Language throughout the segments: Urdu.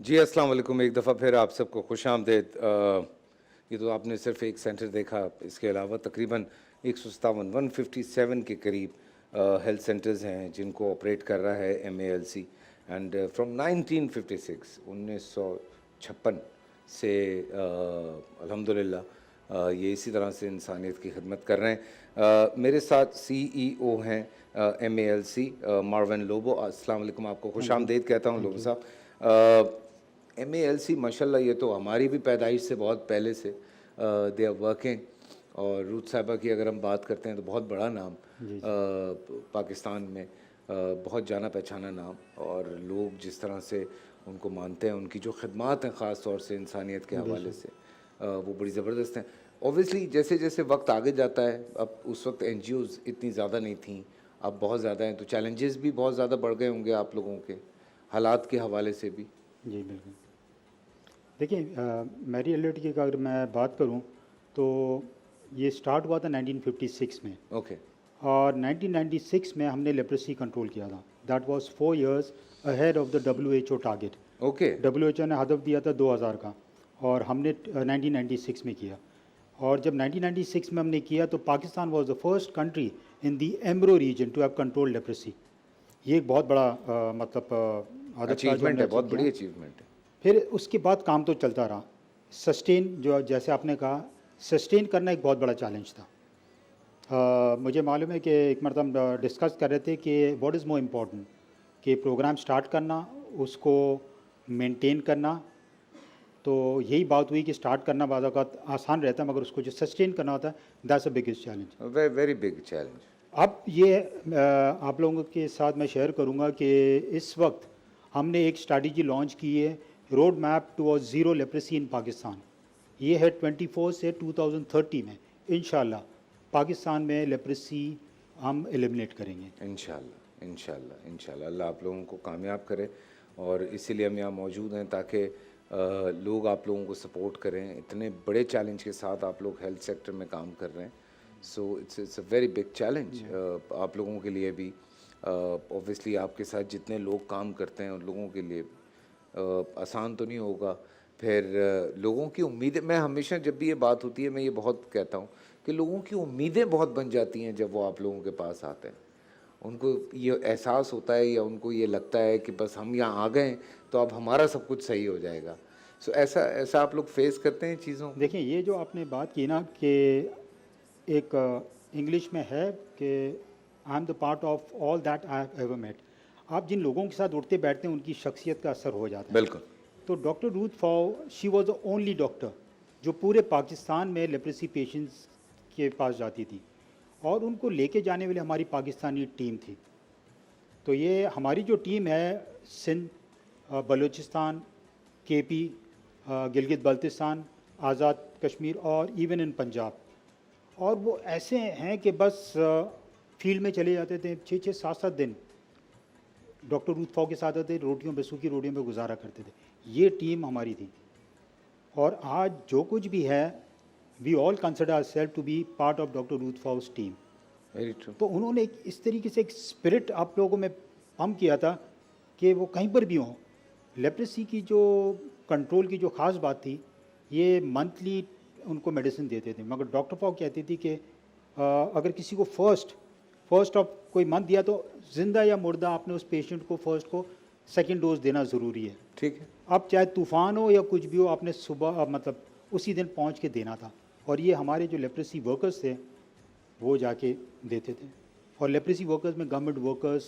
جی السلام علیکم، ایک دفعہ پھر آپ سب کو خوش آمدید۔ یہ تو آپ نے صرف ایک سینٹر دیکھا، اس کے علاوہ تقریباً 157 کے قریب ہیلتھ سینٹرز ہیں جن کو آپریٹ کر رہا ہے MALC، اینڈ فرام 1956 سے الحمدللہ یہ اسی طرح سے انسانیت کی خدمت کر رہے ہیں۔ میرے ساتھ CEO ہیں MALC ماروین لوبو۔ السلام علیکم، آپ کو خوش آمدید کہتا ہوں لوبو صاحب۔ MALC ماشاءاللہ یہ تو ہماری بھی پیدائش سے بہت پہلے سے دے آر ورکنگ، اور روت صاحبہ کی اگر ہم بات کرتے ہیں تو بہت بڑا نام پاکستان میں، بہت جانا پہچانا نام، اور لوگ جس طرح سے ان کو مانتے ہیں، ان کی جو خدمات ہیں خاص طور سے انسانیت کے حوالے سے وہ بڑی زبردست ہیں۔ اوبویسلی جیسے جیسے وقت آگے جاتا ہے، اب اس وقت NGOs اتنی زیادہ نہیں تھیں، اب بہت زیادہ ہیں، تو چیلنجز بھی بہت زیادہ بڑھ گئے ہوں گے آپ لوگوں کے حالات کے حوالے سے بھی۔ جی بالکل، دیکھیں میری ایلرٹ کی اگر میں بات کروں تو یہ سٹارٹ ہوا تھا 1956 میں، اوکے، اور 1996 میں ہم نے لیپریسی کنٹرول کیا تھا۔ That was 4 years ahead of the WHO target. Okay, WHO نے ہدف دیا تھا 2000 کا، اور ہم نے 1996 میں کیا، اور جب 1996 میں ہم نے کیا تو Pakistan was the first country in the EMRO region to have control leprosy. یہ ایک بہت بڑا مطلب ہدف تھا، اچیومنٹ ہے، بہت بڑی اچیومنٹ ہے۔ پھر اس کے بعد کام تو چلتا رہا، سسٹین جو جیسے آپ نے کہا سسٹین کرنا ایک بہت بڑا چیلنج تھا۔ مجھے معلوم ہے کہ ایک مرتبہ ہم ڈسکس کر رہے تھے کہ واٹ از مور امپورٹنٹ، کہ پروگرام سٹارٹ کرنا، اس کو مینٹین کرنا۔ تو یہی بات ہوئی کہ سٹارٹ کرنا بعض اوقات آسان رہتا ہے، مگر اس کو جو سسٹین کرنا ہوتا ہے that's a biggest challenge, very big challenge. اب یہ آپ لوگوں کے ساتھ میں شیئر کروں گا کہ اس وقت ہم نے ایک اسٹریٹجی لانچ کی ہے، road map to zero leprosy ان پاکستان۔ یہ ہے 24 سے 2030 میں انشاءاللہ پاکستان میں لیپریسی ہم ایلیمنیٹ کریں گے انشاءاللہ انشاءاللہ انشاءاللہ، اللہ آپ لوگوں کو کامیاب کرے، اور اسی لیے ہم یہاں موجود ہیں تاکہ لوگ آپ لوگوں کو سپورٹ کریں۔ اتنے بڑے چیلنج کے ساتھ آپ لوگ ہیلتھ سیکٹر میں کام کر رہے ہیں، so it's a very big challenge آپ لوگوں کے لیے بھی۔ اوبویسلی آپ کے ساتھ جتنے لوگ کام کرتے ہیں ان لوگوں کے لیے آسان تو نہیں ہوگا۔ پھر لوگوں کی امیدیں، میں ہمیشہ جب بھی یہ بات ہوتی ہے میں یہ بہت کہتا ہوں کہ لوگوں کی امیدیں بہت بن جاتی ہیں جب وہ آپ لوگوں کے پاس آتے ہیں۔ ان کو یہ احساس ہوتا ہے یا ان کو یہ لگتا ہے کہ بس ہم یہاں آ گئے تو اب ہمارا سب کچھ صحیح ہو جائے گا۔ سو ایسا آپ لوگ فیس کرتے ہیں چیزوں کو؟ دیکھیں یہ جو آپ نے بات کی نا کہ ایک انگلش میں ہے کہ I am the part of all that I have ever met. آپ جن لوگوں کے ساتھ اٹھتے بیٹھتے ہیں ان کی شخصیت کا اثر ہو جاتا ہے۔ بالکل۔ تو doctor Ruth Pfau she was the only doctor جو پورے پاکستان میں لیپریسی پیشنٹس کے پاس جاتی تھی، اور ان کو لے کے جانے والی ہماری پاکستانی ٹیم تھی۔ تو یہ ہماری جو ٹیم ہے سندھ، بلوچستان، KP، گلگت بلتستان، آزاد کشمیر اور ایون ان پنجاب، اور وہ ایسے ہیں کہ بس فیلڈ میں چلے جاتے تھے 6-7 دن ڈاکٹر روت فاؤ کے ساتھ آتے، روٹیوں پہ، سوکھی روٹیوں پہ گزارا کرتے تھے۔ یہ ٹیم ہماری تھی، اور آج جو کچھ بھی ہے we all consider our self to be part of doctor Ruth Pfau's team. Very true. تو انہوں نے اس طریقے سے ایک اسپرٹ آپ لوگوں میں پمپ کیا تھا کہ وہ کہیں پر بھی ہوں۔ لیپریسی کی جو کنٹرول کی جو خاص بات تھی، یہ منتھلی ان کو میڈیسن دیتے تھے، مگر ڈاکٹر فاؤ کہتی تھی کہ اگر کسی کو فرسٹ آف کوئی منتھ دیا تو زندہ یا مردہ آپ نے اس پیشنٹ کو فرسٹ کو سیکنڈ ڈوز دینا ضروری ہے۔ ٹھیک ہے۔ اب چاہے طوفان ہو یا کچھ بھی ہو، آپ نے صبح مطلب اسی دن پہنچ کے دینا تھا، اور یہ ہمارے جو لیپریسی ورکرز تھے وہ جا کے دیتے تھے۔ اور لیپریسی ورکرز میں گورنمنٹ ورکرز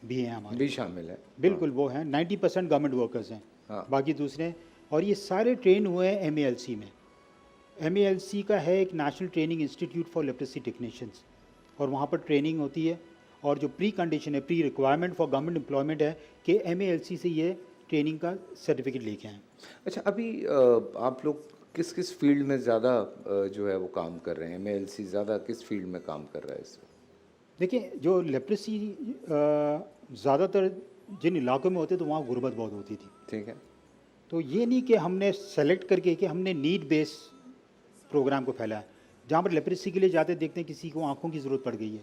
بھی ہیں ہمارے، بھی شامل ہے، بالکل وہ ہیں، 90% گورنمنٹ ورکرز ہیں، ہاں۔ باقی دوسرے، اور یہ سارے ٹرین ہوئے ہیں MALC میں۔ MALC کا ہے ایک national training institute for leprosy technicians, اور وہاں پر ٹریننگ ہوتی ہے، اور جو پری کنڈیشن ہے، پری ریکوائرمنٹ فار گورنمنٹ امپلائمنٹ ہے کہ MALC سے یہ ٹریننگ کا سرٹیفکیٹ لے کے آئیں۔ اچھا، ابھی آپ لوگ کس فیلڈ میں زیادہ جو ہے وہ کام کر رہے ہیں؟ MALC زیادہ کس فیلڈ میں کام کر رہا ہے اس وقت؟ دیکھیں جو لیپریسی زیادہ تر جن علاقوں میں ہوتے تو وہاں غربت بہت ہوتی تھی۔ ٹھیک ہے۔ تو یہ نہیں کہ ہم نے سلیکٹ کر کے کہ ہم نے نیڈ بیس پروگرام کو پھیلایا، جہاں پر لیپریسی کے لیے جاتے دیکھتے ہیں کسی کو آنکھوں کی ضرورت پڑ گئی ہے،